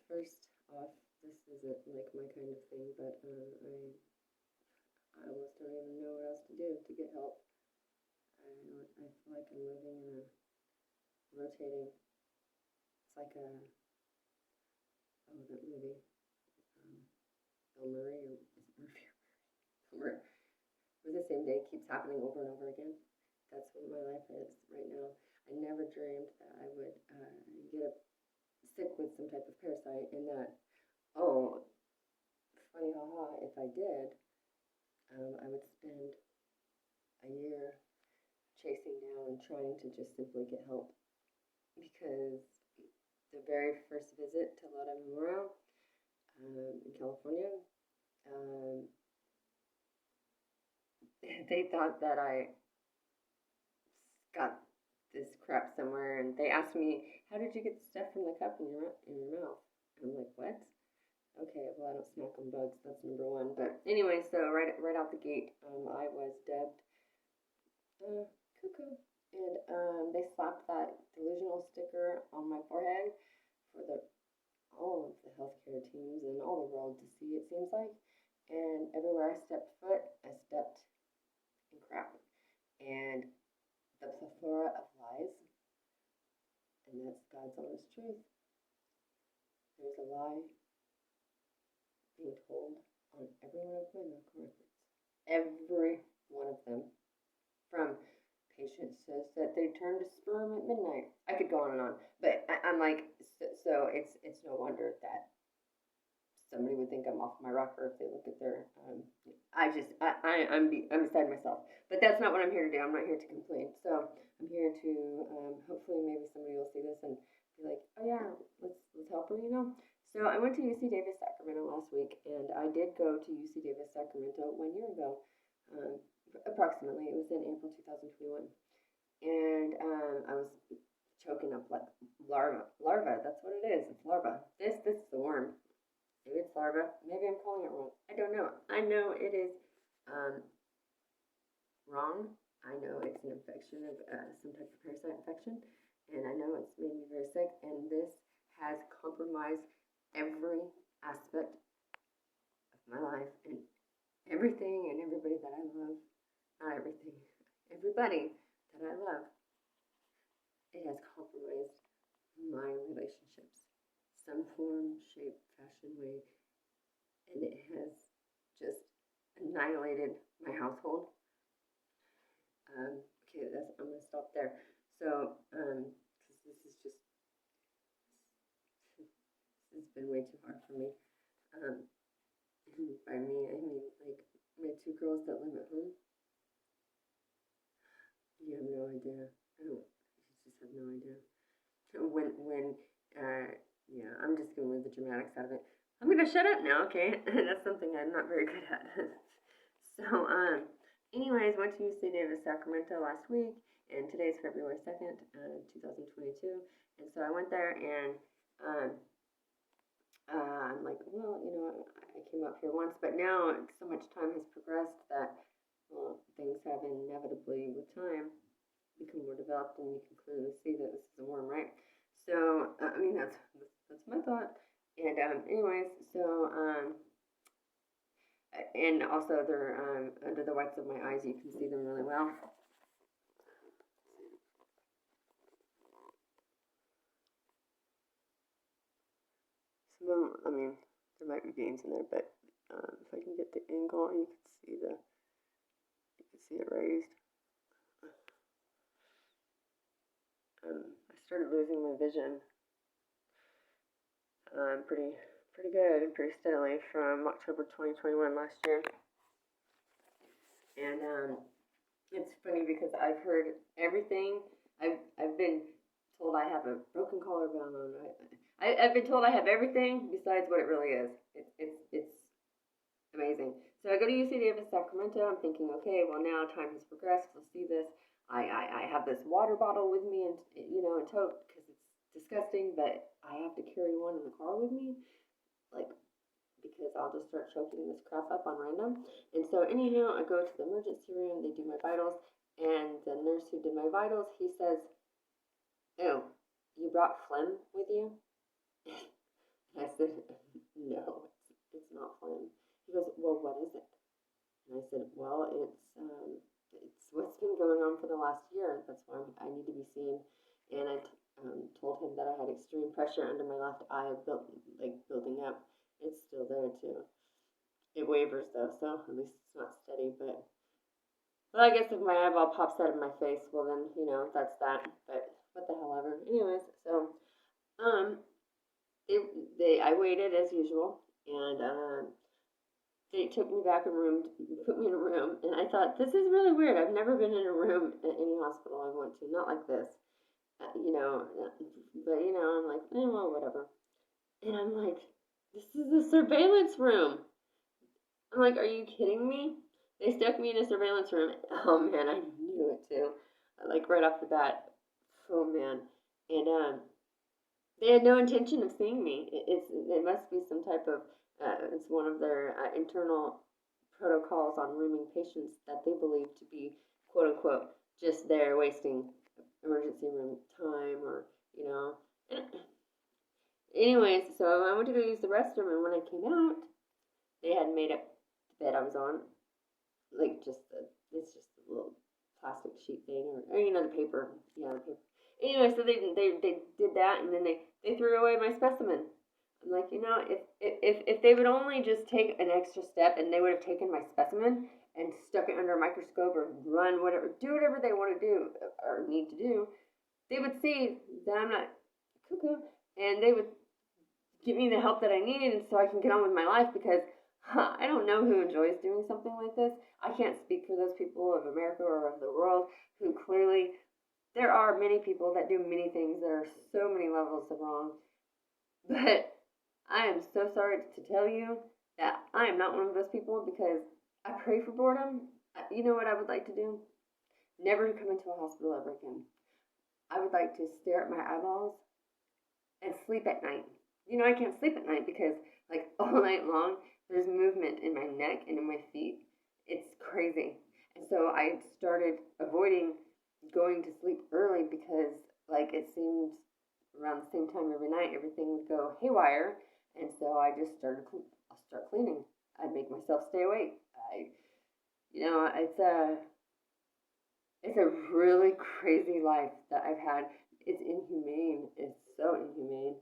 first off, this isn't like my kind of thing, but I almost don't even know what else to do to get help. I feel like I'm living in a rotating. It's like that movie, Bill Murray, or is it Murphy? Bill Murray. Where the same day keeps happening over and over again. That's what my life is right now. I never dreamed that I would get sick with some type of parasite, and that, oh, funny haha, if I did, I would spend a year chasing down, trying to just simply get help. Because the very first visit to Lodi Memorial in California, they thought that I got this crap somewhere, and they asked me, "How did you get the stuff from the cup in your mouth?" And I'm like, "What?" Okay, well, I don't snack on bugs. That's number one. But anyway, so right out the gate, I was dubbed cuckoo, and they slapped that delusional sticker on my forehead for all of the healthcare teams and all the world to see. It seems like, and everywhere I stepped foot, I stepped in crap, and the plethora of lies, and that's God's honest truth. There's a lie being told on every one of my medical records. Every one of them. From patient says that they turn to sperm at midnight. I could go on and on, but I'm like, so it's no wonder that somebody would think I'm off my rocker if they look at their. I'm beside myself. But that's not what I'm here to do. I'm not here to complain. So I'm here to hopefully maybe somebody will see this and be like, oh yeah, let's help her, So I went to UC Davis Sacramento last week, and I did go to UC Davis Sacramento 1 year ago, approximately. It was in April 2021, and I was choking up like larva. That's what it is. It's larva. This is the worm. Maybe it's larva. Maybe I'm calling it wrong. I don't know. I know it is wrong. I know it's an infection of some type of parasite infection, and I know it's made me very sick. And this has compromised every aspect of my life and everything and everybody that I love. Not everything. Everybody that I love. It has compromised my relationships. Some form, shape, fashion, way. And it has just annihilated my household. Okay, I'm going to stop there. So, because this has been way too hard for me. By me, I mean like my two girls that live at home. You have no idea. You just have no idea. Yeah, I'm just gonna leave the dramatics out of it. I'm gonna shut up now, okay? That's something I'm not very good at. So, anyways, went to UC Davis Sacramento last week, and today's February 2nd, 2022. And so I went there, and I'm like, well, I came up here once, but now so much time has progressed that, well, things have inevitably, with time, become more developed, and you can clearly see that this is a worm, right? So, I mean, that's my thought. And anyways, so and also they're under the whites of my eyes. You can see them really well. Some of them, I mean, there might be veins in there, but if I can get the angle, you can see it raised. I started losing my vision pretty good and pretty steadily from October 2021 last year. And it's funny because I've heard everything. I've been told I have a broken collarbone. I've been told I have everything besides what it really is. It's amazing. So I go to UC Davis Sacramento. I'm thinking, okay, well now time has progressed. We'll see this. I have this water bottle with me and in tote because it's disgusting, but I have to carry one in the car with me, like, because I'll just start choking this crap up on random. And so anyhow, I go to the emergency room. They do my vitals, and the nurse who did my vitals, he says, "Oh, you brought phlegm with you?" And I said, no, it's not phlegm. He goes, well, what is it? And I said, well, it's what's been going on for the last year. That's why I need to be seen. And I told him that I had extreme pressure under my left eye, building up. It's still there too. It wavers though, so at least it's not steady. But well, I guess if my eyeball pops out of my face, well then that's that. But what the hell ever. Anyways, so I waited as usual, and they took me back put me in a room, and I thought, this is really weird. I've never been in a room at any hospital I went to, not like this, but I'm like, well, whatever. And I'm like, this is a surveillance room. I'm like, are you kidding me? They stuck me in a surveillance room. Oh man, I knew it too. Like right off the bat. Oh man. And they had no intention of seeing me. It must be some type of it's one of their internal protocols on rooming patients that they believe to be quote unquote just there wasting emergency room time or. Anyways, so I went to go use the restroom, and when I came out, they had made up the bed I was on, like it's just a little plastic sheet thing, or the paper, the paper. Anyway, so they did that, and then they threw away my specimen. I'm like, if they would only just take an extra step, and they would have taken my specimen and stuck it under a microscope or do whatever they want to do or need to do, they would see that I'm not cuckoo, and they would give me the help that I need, and so I can get on with my life, because I don't know who enjoys doing something like this. I can't speak for those people of America or of the world who clearly, there are many people that do many things that are so many levels of wrong. But I am so sorry to tell you that I am not one of those people, because I pray for boredom. You know what I would like to do? Never to come into a hospital ever again. I would like to stare at my eyeballs and sleep at night. I can't sleep at night because, like, all night long, there's movement in my neck and in my feet. It's crazy. And so I started avoiding going to sleep early because, like, it seemed around the same time every night, everything would go haywire. And so I just I'll start cleaning. I'd make myself stay awake. It's a really crazy life that I've had. It's inhumane. It's so inhumane.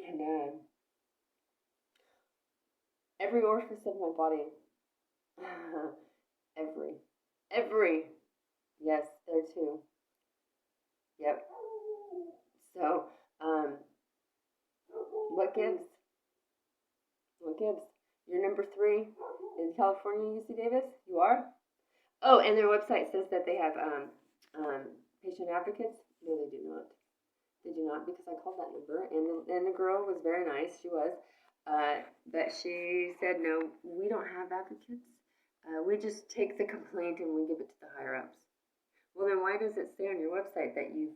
And every orifice of my body, every, yes, there too. Yep. So, what gives? What gives? You're number 3 in California, UC Davis? You are? Oh, and their website says that they have patient advocates. No, they do not. They do not, because I called that number, and the girl was very nice. She was, but she said, no, we don't have advocates. We just take the complaint and we give it to the higher ups. Well, then why does it say on your website that you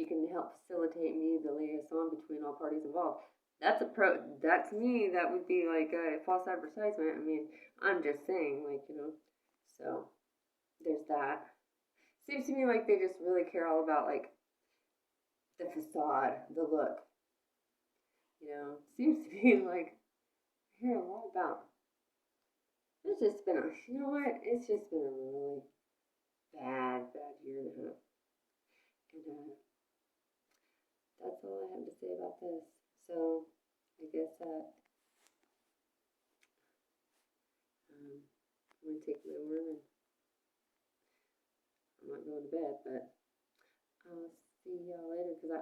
can help facilitate me, the liaison between all parties involved? That to me, that would be like a false advertisement. I mean, I'm just saying, so there's that. Seems to me like they just really care all about, like, the facade, the look. Seems to be like I hear a lot about. It's just been it's just been a really bad year and a half. And that's all I have to say about this. So I guess I'm gonna take my worm, and I'm not going to bed, but I'll see y'all later, because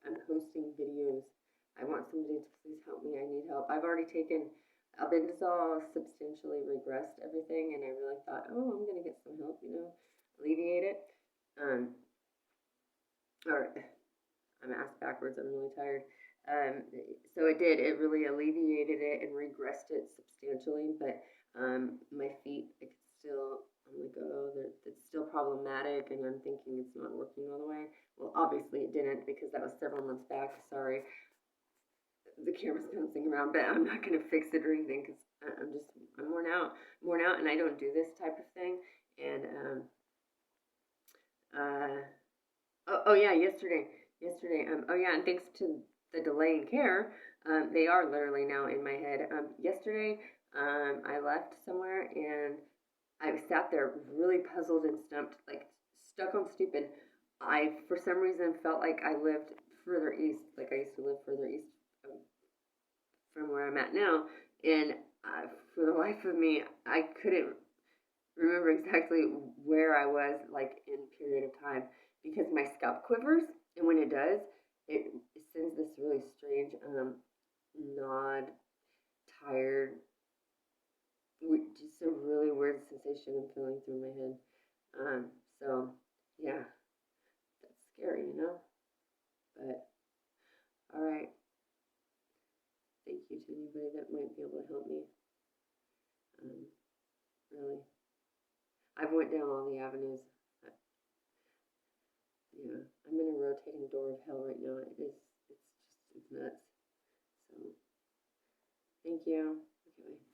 I'm posting videos. I want somebody to please help me. I need help. I've already taken albendazole, substantially regressed everything, and I really thought, oh, I'm gonna get some help, alleviate it. Or I'm asked backwards. I'm really tired. So it did. It really alleviated it and regressed it substantially. But my feet, I'm like, oh, it's still problematic, and I'm thinking it's not working all the way. Well, obviously it didn't, because that was several months back. Sorry, the camera's bouncing around, but I'm not gonna fix it or anything, because I'm worn out, and I don't do this type of thing. And oh yeah, yesterday yesterday. Oh yeah, and thanks to the delay in care, they are literally now in my head. Yesterday, I left somewhere and I sat there really puzzled and stumped, like stuck on stupid. I, for some reason, felt like I lived further east, like I used to live further east from where I'm at now. And for the life of me, I couldn't remember exactly where I was, like in period of time, because my scalp quivers, and when it does, it sends this really strange, nod, tired, just a really weird sensation and feeling through my head. So yeah, that's scary, you know. But all right, thank you to anybody that might be able to help me. Um, really, I've went down all the avenues. Yeah, I'm in a rotating door of hell right now. It's nuts. So, thank you. Okay.